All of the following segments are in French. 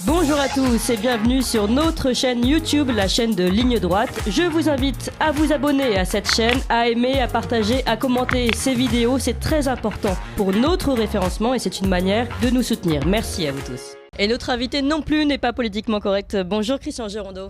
Bonjour à tous et bienvenue sur notre chaîne YouTube, la chaîne de Ligne Droite. Je vous invite à vous abonner à cette chaîne, à aimer, à partager, à commenter ces vidéos. C'est très important pour notre référencement et c'est une manière de nous soutenir. Merci à vous tous. Et notre invité non plus n'est pas politiquement correct. Bonjour Christian Gérondeau.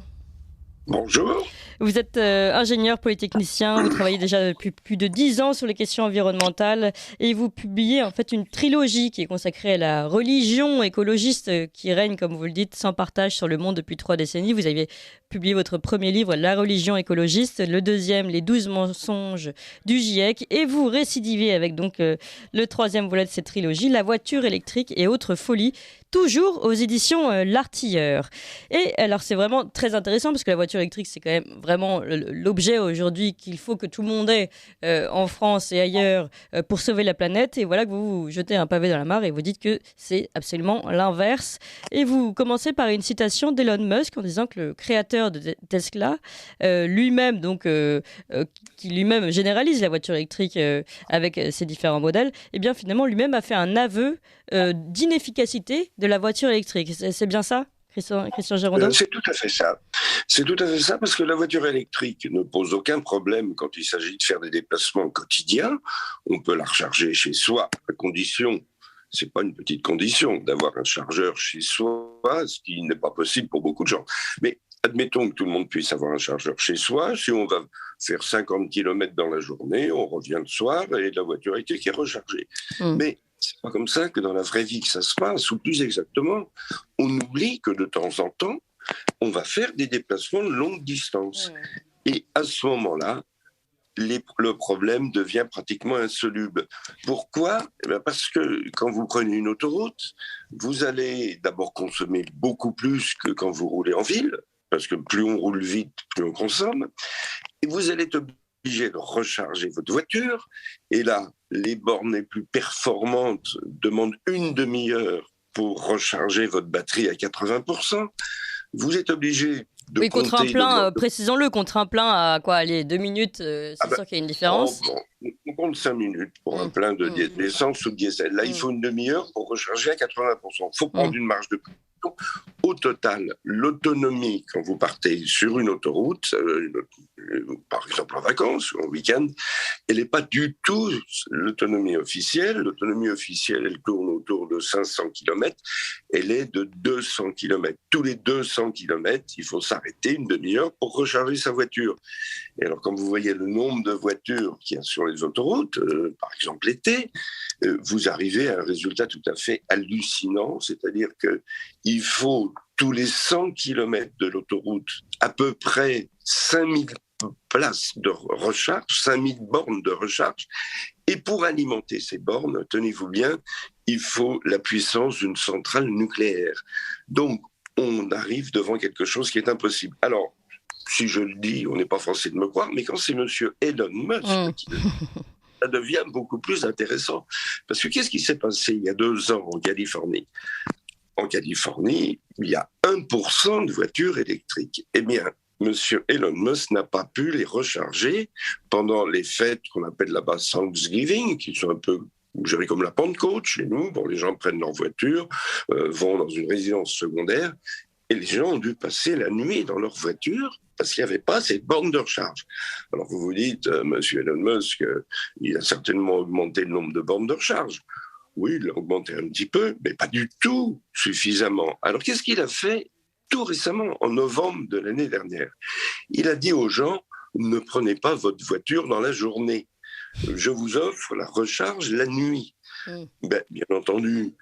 Bonjour. Vous êtes ingénieur polytechnicien, vous travaillez déjà depuis plus de 10 ans sur les questions environnementales et vous publiez en fait une trilogie qui est consacrée à la religion écologiste qui règne, comme vous le dites, sans partage sur le monde depuis 3 décennies. Vous avez publié votre premier livre, La religion écologiste, le deuxième, Les 12 mensonges du GIEC, et vous récidivez avec donc le troisième volet de cette trilogie, La voiture électrique et autres folies, toujours aux éditions L'Artilleur. Et alors c'est vraiment très intéressant parce que la voiture électrique c'est quand même vraiment l'objet aujourd'hui qu'il faut que tout le monde ait en France et ailleurs pour sauver la planète. Et voilà que vous jetez un pavé dans la mare et vous dites que c'est absolument l'inverse. Et vous commencez par une citation d'Elon Musk en disant que le créateur de Tesla, lui-même donc qui lui-même généralise la voiture électrique avec ses différents modèles, et bien finalement lui-même a fait un aveu d'inefficacité de la voiture électrique. C'est bien ça, Christian Gérondeau ? C'est tout à fait ça. C'est tout à fait ça parce que la voiture électrique ne pose aucun problème quand il s'agit de faire des déplacements quotidiens. On peut la recharger chez soi à condition, c'est pas une petite condition, d'avoir un chargeur chez soi, ce qui n'est pas possible pour beaucoup de gens. Mais admettons que tout le monde puisse avoir un chargeur chez soi. Si on va faire 50 km dans la journée, on revient le soir et la voiture électrique est rechargée. Mais c'est pas comme ça que dans la vraie vie que ça se passe, ou plus exactement, on oublie que de temps en temps, on va faire des déplacements de longue distance. Et à ce moment-là, le problème devient pratiquement insoluble. Pourquoi ? Parce que quand vous prenez une autoroute, vous allez d'abord consommer beaucoup plus que quand vous roulez en ville, parce que plus on roule vite, plus on consomme, et vous allez être obligé de recharger votre voiture, et là, les bornes les plus performantes demandent une demi-heure pour recharger votre batterie à 80%. Vous êtes obligé de oui, contre un compter... plein, précisons-le, contre un plein à quoi, allez, 2 minutes, c'est sûr qu'il y a une différence. On compte 5 minutes pour un plein d'essence ou de diesel. Là, il faut une demi-heure pour recharger à 80%. Il faut prendre une marge de plus. Au total, l'autonomie, quand vous partez sur une autoroute, par exemple en vacances ou en week-end, elle n'est pas du tout l'autonomie officielle. L'autonomie officielle, elle tourne autour de 500 km. Elle est de 200 km. Tous les 200 km, il faut s'arrêter une demi-heure pour recharger sa voiture. Et alors, quand vous voyez le nombre de voitures qu'il y a sur les autoroutes, par exemple l'été, vous arrivez à un résultat tout à fait hallucinant, c'est-à-dire qu'il faut tous les 100 km de l'autoroute à peu près 5000 places de recharge, 5000 bornes de recharge, et pour alimenter ces bornes, tenez-vous bien, il faut la puissance d'une centrale nucléaire. Donc, on arrive devant quelque chose qui est impossible. Alors, si je le dis, on n'est pas forcé de me croire, mais quand c'est monsieur Elon Musk qui le dit, ça devient beaucoup plus intéressant. Parce que qu'est-ce qui s'est passé il y a 2 ans en Californie ? En Californie, il y a 1% de voitures électriques. Eh bien, monsieur Elon Musk n'a pas pu les recharger pendant les fêtes qu'on appelle là-bas Thanksgiving, qui sont un peu, je dirais, comme la Pentecôte chez nous. Bon, les gens prennent leur voiture, vont dans une résidence secondaire, et les gens ont dû passer la nuit dans leur voiture parce qu'il n'y avait pas cette borne de recharge. Alors vous vous dites, monsieur Elon Musk, il a certainement augmenté le nombre de bornes de recharge. Oui, il a augmenté un petit peu, mais pas du tout suffisamment. Alors qu'est-ce qu'il a fait tout récemment, en novembre de l'année dernière ? Il a dit aux gens, ne prenez pas votre voiture dans la journée. Je vous offre la recharge la nuit. Bien entendu,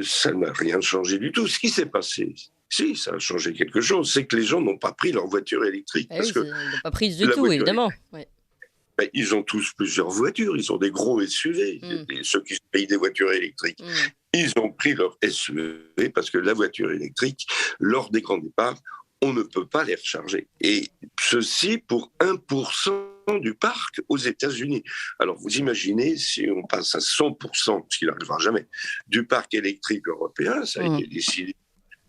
ça n'a rien changé du tout. Ce qui s'est passé, si, ça a changé quelque chose, c'est que les gens n'ont pas pris leur voiture électrique. Parce ils n'ont pas pris du tout, évidemment. Ils ont tous plusieurs voitures, ils ont des gros SUV, ceux qui payent des voitures électriques. Ils ont pris leur SUV parce que la voiture électrique, lors des grands départs, on ne peut pas les recharger. Et ceci pour 1% du parc aux États-Unis. Alors vous imaginez, si on passe à 100%, ce qui n'arrivera jamais, du parc électrique européen, ça a été décidé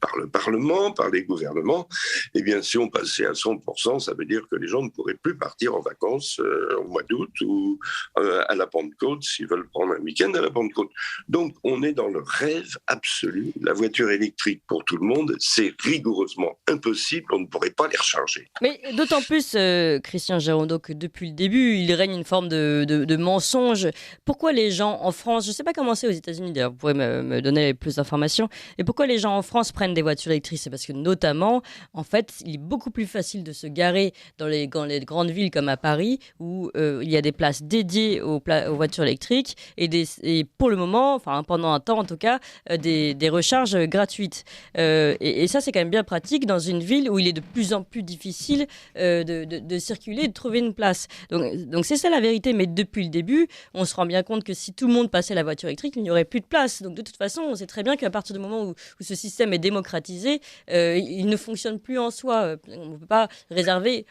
par le Parlement, par les gouvernements. Eh bien, si on passait à 100%, ça veut dire que les gens ne pourraient plus partir en vacances au mois d'août ou à la Pentecôte s'ils veulent prendre un week-end à la Pentecôte. Donc, on est dans le rêve absolu. La voiture électrique pour tout le monde, c'est rigoureusement impossible. On ne pourrait pas les recharger. Mais d'autant plus, Christian Girondeau, que depuis le début, il règne une forme de mensonge. Pourquoi les gens en France, je ne sais pas comment c'est aux États-Unis, d'ailleurs, vous pourrez me donner plus d'informations, et pourquoi les gens en France prennent des voitures électriques? C'est parce que notamment, en fait, il est beaucoup plus facile de se garer dans les grandes villes comme à Paris, où il y a des places dédiées aux voitures électriques, et pour le moment, enfin pendant un temps en tout cas, des recharges gratuites. Et ça, c'est quand même bien pratique dans une ville où il est de plus en plus difficile de circuler et de trouver une place. Donc c'est ça la vérité, mais depuis le début, on se rend bien compte que si tout le monde passait à la voiture électrique, il n'y aurait plus de place. Donc de toute façon, on sait très bien qu'à partir du moment où ce système est démocratisé, il ne fonctionne plus en soi. On ne peut pas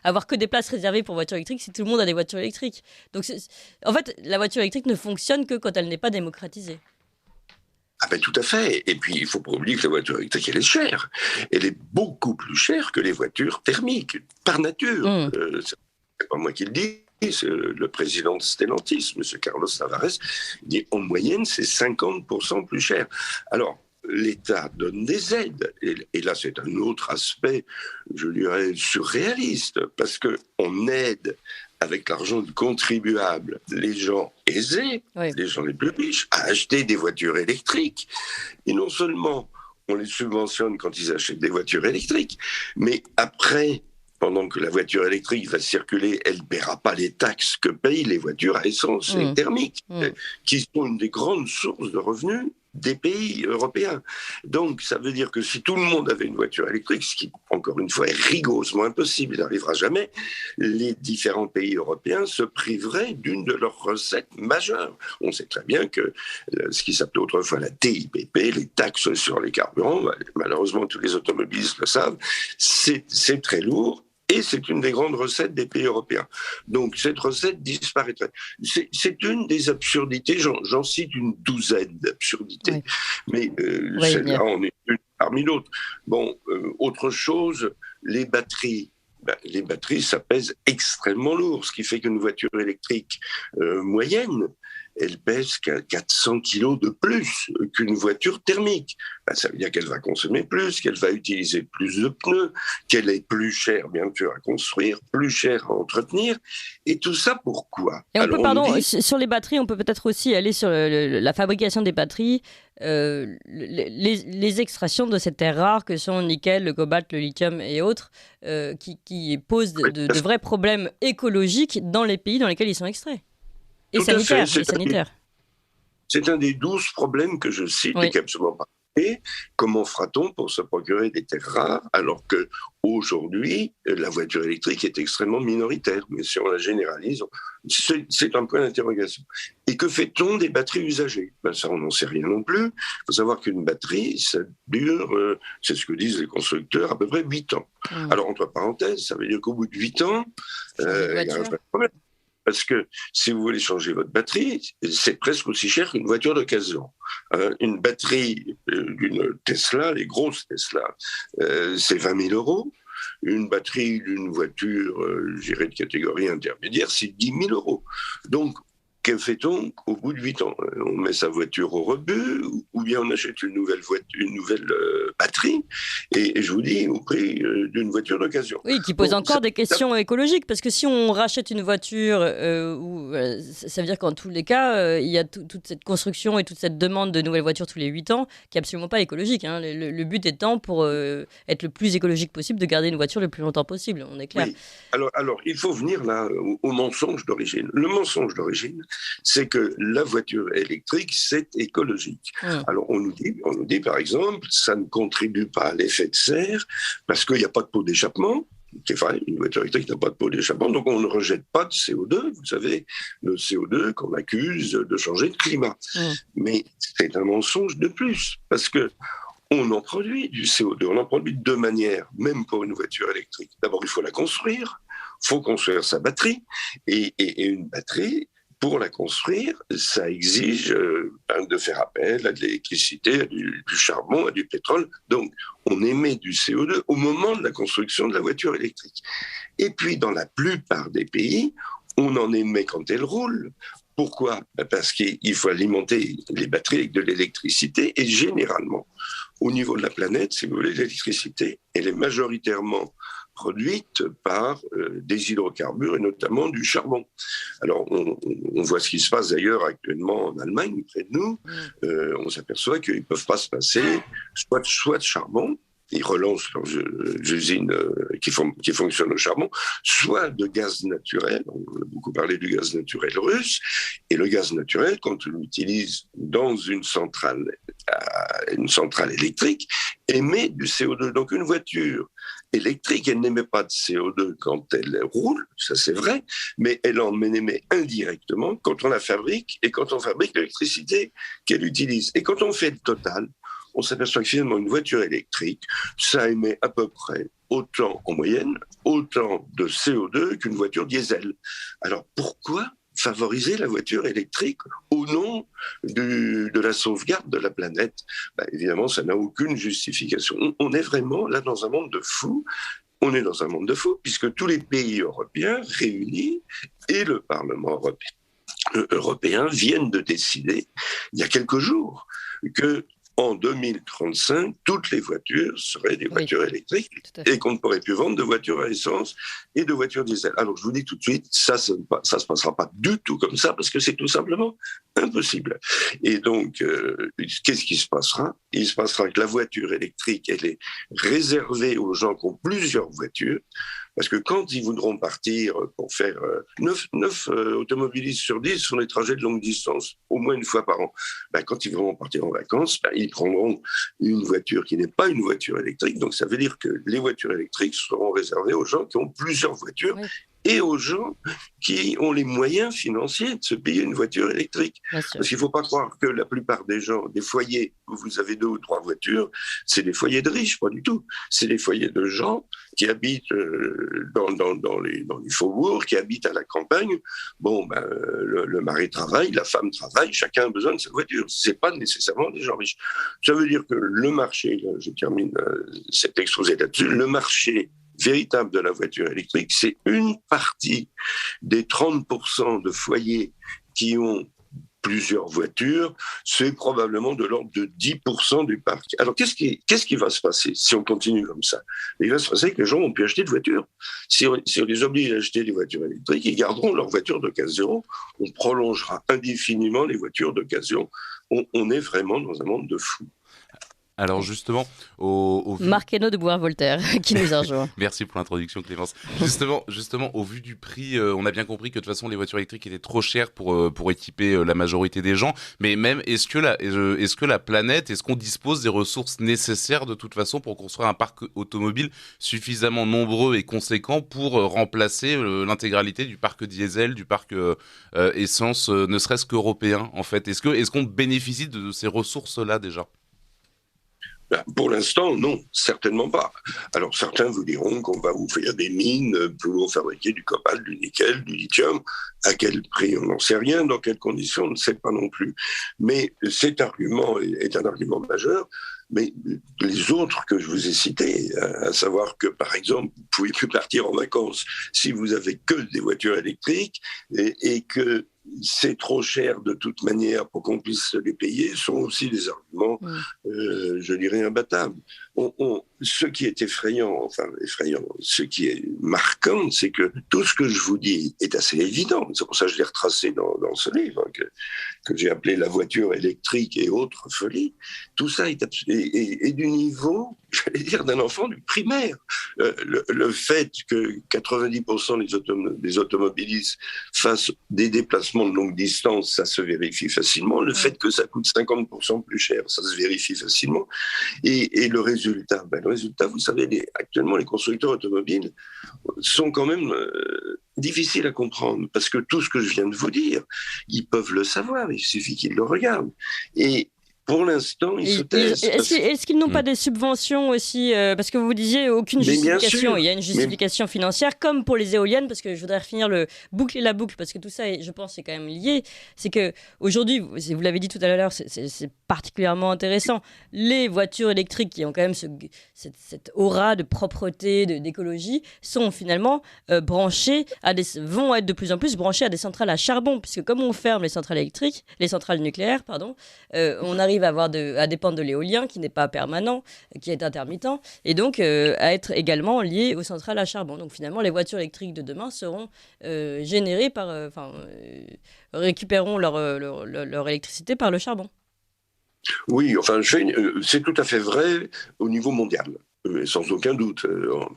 avoir que des places réservées pour voitures électriques si tout le monde a des voitures électriques. Donc en fait, la voiture électrique ne fonctionne que quand elle n'est pas démocratisée. Ah ben tout à fait. Et puis, il ne faut pas oublier que la voiture électrique, elle est chère. Elle est beaucoup plus chère que les voitures thermiques, par nature. C'est pas moi qui le dis, c'est le président de Stellantis, M. Carlos Tavares, il dit en moyenne, c'est 50% plus cher. Alors, l'État donne des aides. Et là, c'est un autre aspect, je dirais, surréaliste, parce qu'on aide avec l'argent du contribuable les gens aisés, les gens les plus riches, à acheter des voitures électriques. Et non seulement on les subventionne quand ils achètent des voitures électriques, mais après, pendant que la voiture électrique va circuler, elle ne paiera pas les taxes que payent les voitures à essence et thermiques, qui sont une des grandes sources de revenus des pays européens. Donc, ça veut dire que si tout le monde avait une voiture électrique, ce qui, encore une fois, est rigoureusement impossible, il n'arrivera jamais, les différents pays européens se priveraient d'une de leurs recettes majeures. On sait très bien que ce qui s'appelait autrefois la TIPP, les taxes sur les carburants, malheureusement tous les automobilistes le savent, c'est très lourd. Et c'est une des grandes recettes des pays européens. Donc, cette recette disparaîtrait. C'est une des absurdités, j'en cite une douzaine d'absurdités. Mais celle-là, on est une parmi d'autres. Bon, autre chose, les batteries. Les batteries, ça pèse extrêmement lourd, ce qui fait qu'une voiture électrique moyenne, elle pèse 400 kilos de plus qu'une voiture thermique. Ça veut dire qu'elle va consommer plus, qu'elle va utiliser plus de pneus, qu'elle est plus chère, bien sûr, à construire, plus chère à entretenir. Et tout ça, pourquoi? Et sur les batteries, on peut peut-être aussi aller sur la fabrication des batteries, les extractions de ces terres rares que sont le nickel, le cobalt, le lithium et autres, qui posent de vrais problèmes écologiques dans les pays dans lesquels ils sont extraits. Et sanitaire. C'est un des 12 problèmes que je cite et qui est absolument pas. Et comment fera-t-on pour se procurer des terres rares alors qu'aujourd'hui, la voiture électrique est extrêmement minoritaire? Mais si on la généralise, c'est un point d'interrogation. Et que fait-on des batteries usagées? Ça, on n'en sait rien non plus. Il faut savoir qu'une batterie, ça dure, c'est ce que disent les constructeurs, à peu près 8 ans. Alors, entre parenthèses, ça veut dire qu'au bout de 8 ans, il y a un vrai problème. Parce que si vous voulez changer votre batterie, c'est presque aussi cher qu'une voiture d'occasion. Une batterie d'une Tesla, les grosses Tesla, c'est 20 000 €. Une batterie d'une voiture, je dirais de catégorie intermédiaire, c'est 10 000 €. Donc, que fait-on au bout de 8 ans? On met sa voiture au rebut ou bien on achète une nouvelle batterie et je vous dis au prix d'une voiture d'occasion. Oui, qui pose encore des questions écologiques parce que si on rachète une voiture, ça veut dire qu'en tous les cas, il y a toute cette construction et toute cette demande de nouvelles voitures tous les 8 ans qui n'est absolument pas écologique. Hein. Le but étant pour être le plus écologique possible de garder une voiture le plus longtemps possible, on est clair. Oui. Alors, il faut venir là au mensonge d'origine. Le mensonge d'origine, c'est que la voiture électrique, c'est écologique. Alors, on nous dit, par exemple, ça ne contribue pas à l'effet de serre parce qu'il n'y a pas de pot d'échappement. C'est vrai, une voiture électrique n'a pas de pot d'échappement, donc on ne rejette pas de CO2. Vous savez, le CO2 qu'on accuse de changer de climat. Mais c'est un mensonge de plus parce que on en produit du CO2. On en produit de deux manières, même pour une voiture électrique. D'abord, il faut la construire. Il faut construire sa batterie. Et une batterie, pour la construire, ça exige de faire appel à de l'électricité, à du charbon, à du pétrole. Donc, on émet du CO2 au moment de la construction de la voiture électrique. Et puis, dans la plupart des pays, on en émet quand elle roule. Pourquoi ? Parce qu'il faut alimenter les batteries avec de l'électricité et généralement, au niveau de la planète, si vous voulez, l'électricité, elle est majoritairement produite par des hydrocarbures et notamment du charbon. Alors, on voit ce qui se passe d'ailleurs actuellement en Allemagne, près de nous. On s'aperçoit qu'ils ne peuvent pas se passer soit de charbon, ils relancent leurs usines qui fonctionnent au charbon, soit de gaz naturel. On a beaucoup parlé du gaz naturel russe. Et le gaz naturel, quand on l'utilise dans une centrale électrique, émet du CO2. Donc une voiture électrique, elle n'émet pas de CO2 quand elle roule, ça c'est vrai, mais elle en émet indirectement quand on la fabrique et quand on fabrique l'électricité qu'elle utilise. Et quand on fait le total, on s'aperçoit que finalement une voiture électrique, ça émet à peu près autant en moyenne, autant de CO2 qu'une voiture diesel. Alors pourquoi favoriser la voiture électrique au nom de la sauvegarde de la planète ? Évidemment, ça n'a aucune justification. On est vraiment là dans un monde de fous. On est dans un monde de fous puisque tous les pays européens réunis et le Parlement européen viennent de décider, il y a quelques jours, que en 2035, toutes les voitures seraient des voitures électriques et qu'on ne pourrait plus vendre de voitures à essence et de voitures diesel. Alors je vous dis tout de suite, ça se passera pas du tout comme ça parce que c'est tout simplement impossible. Et donc, qu'est-ce qui se passera ? Il se passera que la voiture électrique, elle est réservée aux gens qui ont plusieurs voitures. Parce que quand ils voudront partir pour faire 9 automobilistes sur 10 font des trajets de longue distance, au moins une fois par an. Quand ils voudront partir en vacances, ils prendront une voiture qui n'est pas une voiture électrique. Donc ça veut dire que les voitures électriques seront réservées aux gens qui ont plusieurs voitures. Oui. Et aux gens qui ont les moyens financiers de se payer une voiture électrique. Parce qu'il ne faut pas croire que la plupart des gens, des foyers où vous avez 2 ou 3 voitures, c'est des foyers de riches, pas du tout. C'est des foyers de gens qui habitent dans les faubourgs, qui habitent à la campagne. Le mari travaille, la femme travaille, chacun a besoin de sa voiture. Ce n'est pas nécessairement des gens riches. Ça veut dire que le marché, là, je termine cet exposé là-dessus, le marché véritable de la voiture électrique, c'est une partie des 30% de foyers qui ont plusieurs voitures, c'est probablement de l'ordre de 10% du parc. Alors, qu'est-ce qui va se passer si on continue comme ça ? Il va se passer que les gens vont plus acheter de voitures. Si on les oblige à acheter des voitures électriques, ils garderont leurs voitures d'occasion. On prolongera indéfiniment les voitures d'occasion. On est vraiment dans un monde de fous. Alors justement, Marc Hainaut de Bois-Voltaire qui nous a rejoint. Merci pour l'introduction, Clémence. Justement, au vu du prix, on a bien compris que de toute façon les voitures électriques étaient trop chères pour équiper la majorité des gens. Mais même, est-ce que la planète, est-ce qu'on dispose des ressources nécessaires de toute façon pour construire un parc automobile suffisamment nombreux et conséquent pour remplacer l'intégralité du parc diesel, du parc essence, ne serait-ce qu'européen en fait. Est-ce qu'on bénéficie de ces ressources-là déjà ? Pour l'instant, non, certainement pas. Alors certains vous diront qu'on va ouvrir des mines pour fabriquer du cobalt, du nickel, du lithium. À quel prix, on n'en sait rien. Dans quelles conditions, on ne sait pas non plus. Mais cet argument est un argument majeur. Mais les autres que je vous ai cités, à savoir que, par exemple, vous ne pouvez plus partir en vacances si vous avez que des voitures électriques et que c'est trop cher de toute manière pour qu'on puisse les payer, sont aussi des arguments, je dirais, imbattables. Ce qui est effrayant, ce qui est marquant, c'est que tout ce que je vous dis est assez évident. C'est pour ça que je l'ai retracé dans ce livre, que j'ai appelé La voiture électrique et autres folies. Tout ça est du niveau, j'allais dire, d'un enfant du primaire. Le fait que 90% des automobilistes fassent des déplacements de longue distance, ça se vérifie facilement. Le fait que ça coûte 50% plus cher, ça se vérifie facilement. Et le résultat, vous savez, actuellement, les constructeurs automobiles sont quand même difficiles à comprendre parce que tout ce que je viens de vous dire, ils peuvent le savoir, il suffit qu'ils le regardent. Et pour l'instant, ils se taisent. Est-ce qu'ils n'ont pas des subventions aussi parce que vous disiez aucune justification. Il y a une justification financière, comme pour les éoliennes, parce que je voudrais finir boucler la boucle, parce que tout ça, je pense, c'est quand même lié. C'est qu'aujourd'hui, vous l'avez dit tout à l'heure, c'est particulièrement intéressant. Les voitures électriques qui ont quand même cette aura de propreté, d'écologie, sont finalement vont être de plus en plus branchées à des centrales à charbon, puisque comme on ferme les centrales nucléaires, on arrive à dépendre de l'éolien qui n'est pas permanent, qui est intermittent, et donc à être également lié aux centrales à charbon. Donc finalement, les voitures électriques de demain seront générées récupéreront leur électricité par le charbon. Oui, c'est tout à fait vrai au niveau mondial. Sans aucun doute.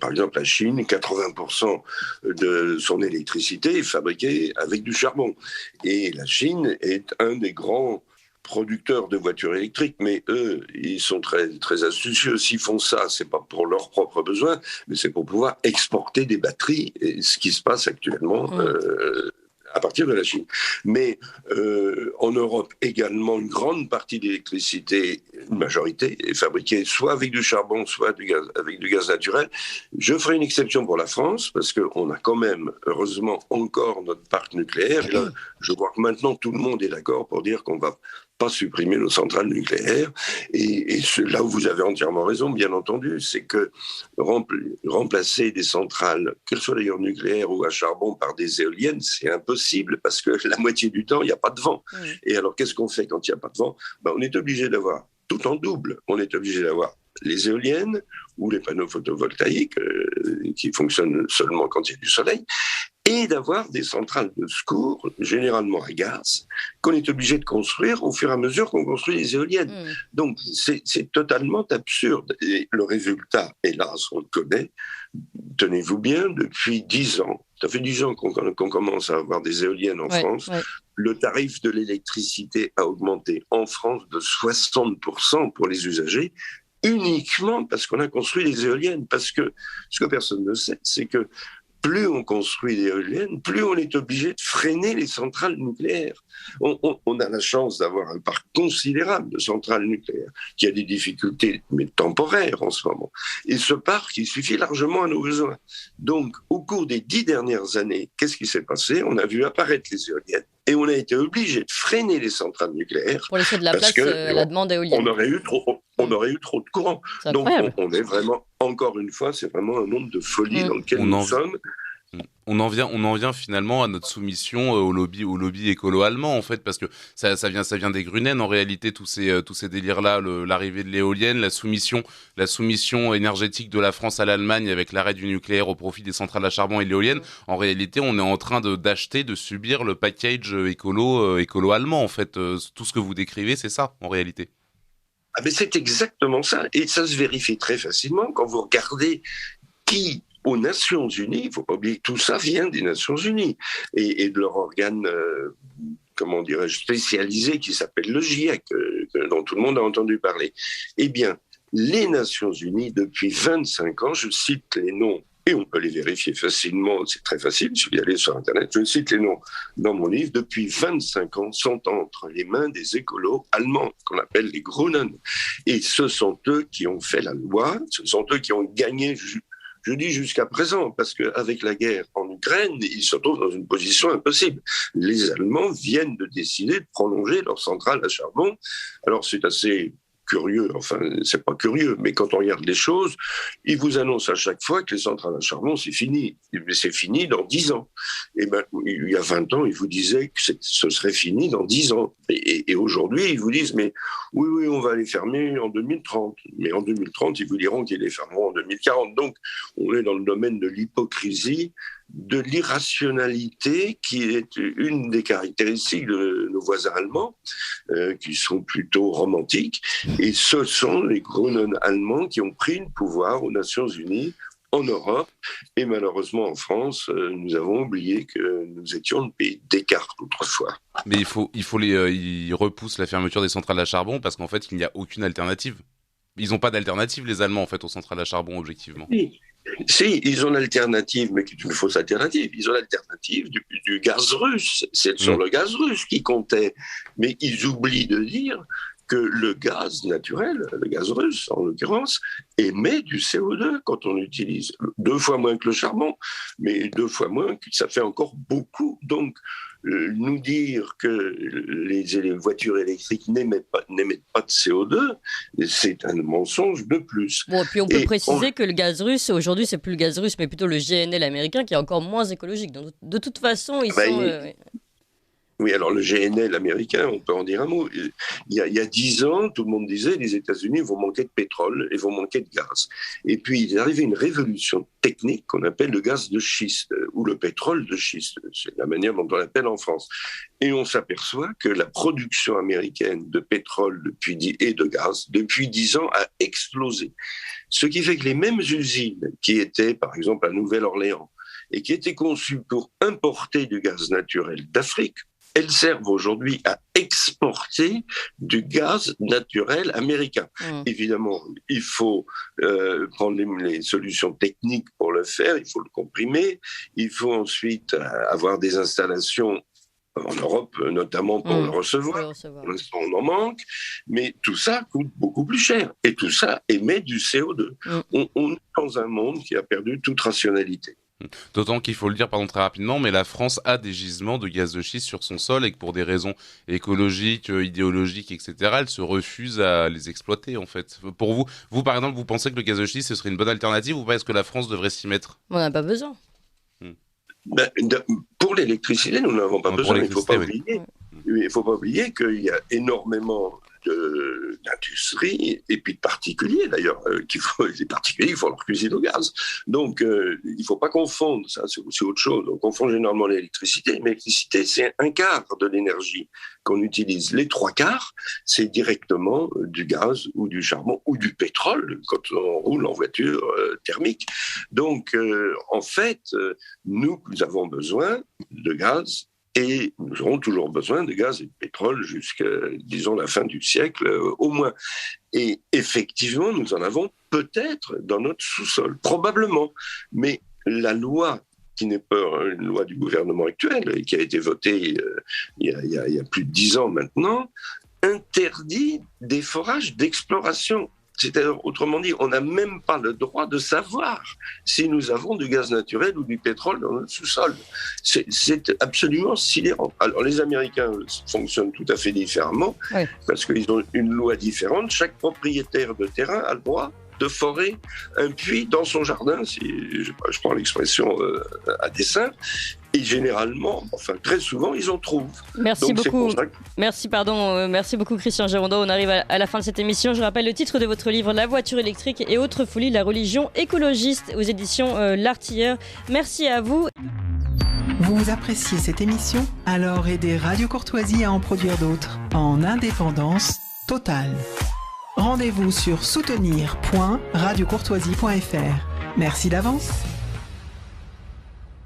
Par exemple, la Chine, 80% de son électricité est fabriquée avec du charbon. Et la Chine est un des grands producteurs de voitures électriques, mais eux, ils sont très, très astucieux. S'ils font ça, c'est pas pour leurs propres besoins, mais c'est pour pouvoir exporter des batteries, et ce qui se passe actuellement à partir de la Chine. Mais en Europe également, une grande partie de l'électricité, une majorité, est fabriquée soit avec du charbon, soit avec du gaz naturel. Je ferai une exception pour la France, parce qu'on a quand même, heureusement, encore notre parc nucléaire. Et là, je vois que maintenant, tout le monde est d'accord pour dire qu'on va pas supprimer nos centrales nucléaires. Et là où vous avez entièrement raison, bien entendu, c'est que remplacer des centrales, qu'elles soient d'ailleurs nucléaires ou à charbon, par des éoliennes, c'est impossible parce que la moitié du temps, il n'y a pas de vent. Et alors, qu'est-ce qu'on fait quand il n'y a pas de vent ? On est obligé d'avoir tout en double. On est obligé d'avoir les éoliennes ou les panneaux photovoltaïques qui fonctionnent seulement quand il y a du soleil, et d'avoir des centrales de secours, généralement à gaz, qu'on est obligé de construire au fur et à mesure qu'on construit les éoliennes. Donc, c'est totalement absurde. Et le résultat, hélas, on le connaît, tenez-vous bien, depuis 10 ans, ça fait 10 ans qu'on commence à avoir des éoliennes en France, le tarif de l'électricité a augmenté en France de 60% pour les usagers, uniquement parce qu'on a construit des éoliennes. Parce que ce que personne ne sait, c'est que plus on construit des éoliennes, plus on est obligé de freiner les centrales nucléaires. On a la chance d'avoir un parc considérable de centrales nucléaires qui a des difficultés, mais temporaires en ce moment. Et ce parc, il suffit largement à nos besoins. Donc, au cours des 10 dernières années, qu'est-ce qui s'est passé ? On a vu apparaître les éoliennes et on a été obligé de freiner les centrales nucléaires. Pour laisser de la place à la demande éolienne. On aurait eu trop de courant. Donc, on est vraiment, encore une fois, c'est vraiment un monde de folie dans lequel nous sommes. On en vient finalement à notre soumission au lobby écolo allemand, en fait, parce que ça vient des Grünen, en réalité, tous ces délires-là, l'arrivée de l'éolienne, la soumission énergétique de la France à l'Allemagne avec l'arrêt du nucléaire au profit des centrales à charbon et l'éolienne. En réalité, on est en train de subir le package écolo allemand, en fait. Tout ce que vous décrivez, c'est ça, en réalité. Ah mais c'est exactement ça. Et ça se vérifie très facilement quand vous regardez qui, aux Nations Unies, il ne faut pas oublier que tout ça vient des Nations Unies et de leur organe, spécialisé qui s'appelle le GIEC, dont tout le monde a entendu parler. Eh bien, les Nations Unies, depuis 25 ans, je cite les noms, et on peut les vérifier facilement, c'est très facile, il suffit d'aller sur Internet, je cite les noms dans mon livre, depuis 25 ans, sont entre les mains des écolos allemands, qu'on appelle les Grünen. Et ce sont eux qui ont fait la loi, ce sont eux qui ont gagné, je dis jusqu'à présent, parce qu'avec la guerre en Ukraine, ils se retrouvent dans une position impossible. Les Allemands viennent de décider de prolonger leur centrale à charbon. Alors c'est assez curieux, enfin c'est pas curieux, mais quand on regarde les choses, ils vous annoncent à chaque fois que les centrales à charbon c'est fini. Mais c'est fini dans 10 ans. Et ben, il y a 20 ans, ils vous disaient que ce serait fini dans 10 ans. Et aujourd'hui, ils vous disent, mais oui, on va les fermer en 2030. Mais en 2030, ils vous diront qu'ils les fermeront en 2040. Donc, on est dans le domaine de l'hypocrisie, de l'irrationalité, qui est une des caractéristiques de nos voisins allemands, qui sont plutôt romantiques. Et ce sont les Grünen allemands qui ont pris le pouvoir aux Nations Unies, en Europe, et malheureusement en France, nous avons oublié que nous étions le pays Descartes autrefois. Mais ils repoussent la fermeture des centrales à charbon parce qu'en fait, il n'y a aucune alternative. Ils n'ont pas d'alternative, les Allemands, en fait, aux centrales à charbon, objectivement. Si, ils ont l'alternative, mais qui est une fausse alternative. Ils ont l'alternative du gaz russe. C'est sur le gaz russe qui comptait. Mais ils oublient de dire que le gaz naturel, le gaz russe en l'occurrence, émet du CO2 quand on l'utilise. 2 fois moins que le charbon, mais 2 fois moins, ça fait encore beaucoup. Donc, nous dire que les voitures électriques n'émettent pas de CO2, c'est un mensonge de plus. Bon, et puis on peut préciser que le gaz russe, aujourd'hui, c'est plus le gaz russe, mais plutôt le GNL américain qui est encore moins écologique. Donc, de toute façon, ils sont... Oui, alors le GNL américain, on peut en dire un mot. Il y a 10 ans, tout le monde disait les États-Unis vont manquer de pétrole et vont manquer de gaz. Et puis, il est arrivé une révolution technique qu'on appelle le gaz de schiste ou le pétrole de schiste. C'est la manière dont on l'appelle en France. Et on s'aperçoit que la production américaine de pétrole et de gaz depuis 10 ans a explosé. Ce qui fait que les mêmes usines qui étaient, par exemple, à Nouvelle-Orléans et qui étaient conçues pour importer du gaz naturel d'Afrique, elles servent aujourd'hui à exporter du gaz naturel américain. Évidemment, il faut prendre les solutions techniques pour le faire, il faut le comprimer, il faut ensuite avoir des installations en Europe, notamment pour le recevoir. Pour l'instant, on en manque, mais tout ça coûte beaucoup plus cher. Et tout ça émet du CO2. On est dans un monde qui a perdu toute rationalité. D'autant qu'il faut le dire très rapidement, mais la France a des gisements de gaz de schiste sur son sol et que pour des raisons écologiques, idéologiques, etc., elle se refuse à les exploiter en fait. Pour vous par exemple, vous pensez que le gaz de schiste ce serait une bonne alternative ou pas? Est-ce que la France devrait s'y mettre? On n'a pas besoin. Pour l'électricité, nous n'avons pas besoin. Il ne faut pas oublier qu'il y a énormément d'industries et puis de particuliers d'ailleurs. Les particuliers, il faut leur cuisiner au gaz. Donc, il ne faut pas confondre. Ça, c'est aussi autre chose. On confond généralement l'électricité. L'électricité, c'est 1/4 de l'énergie qu'on utilise. Les 3/4, c'est directement du gaz ou du charbon ou du pétrole quand on roule en voiture thermique. Donc, en fait, nous avons besoin de gaz. Et nous aurons toujours besoin de gaz et de pétrole jusqu'à, disons, la fin du siècle, au moins. Et effectivement, nous en avons peut-être dans notre sous-sol, probablement. Mais la loi, qui n'est pas une loi du gouvernement actuel, et qui a été votée il y a plus de 10 ans maintenant, interdit des forages d'exploration. C'est-à-dire, autrement dit, on n'a même pas le droit de savoir si nous avons du gaz naturel ou du pétrole dans notre sous-sol. C'est absolument sidérant. Alors, les Américains fonctionnent tout à fait différemment, parce qu'ils ont une loi différente. Chaque propriétaire de terrain a le droit de forer un puits dans son jardin, si je prends l'expression à dessein. Et généralement, très souvent, ils en trouvent. Merci beaucoup. Merci beaucoup, Christian Girondeau. On arrive à la fin de cette émission. Je rappelle le titre de votre livre, La voiture électrique et autres folies, la religion écologiste, aux éditions L'Artilleur. Merci à vous. Vous appréciez cette émission? Alors aidez Radio Courtoisie à en produire d'autres, en indépendance totale. Rendez-vous sur soutenir.radiocourtoisie.fr. Merci d'avance.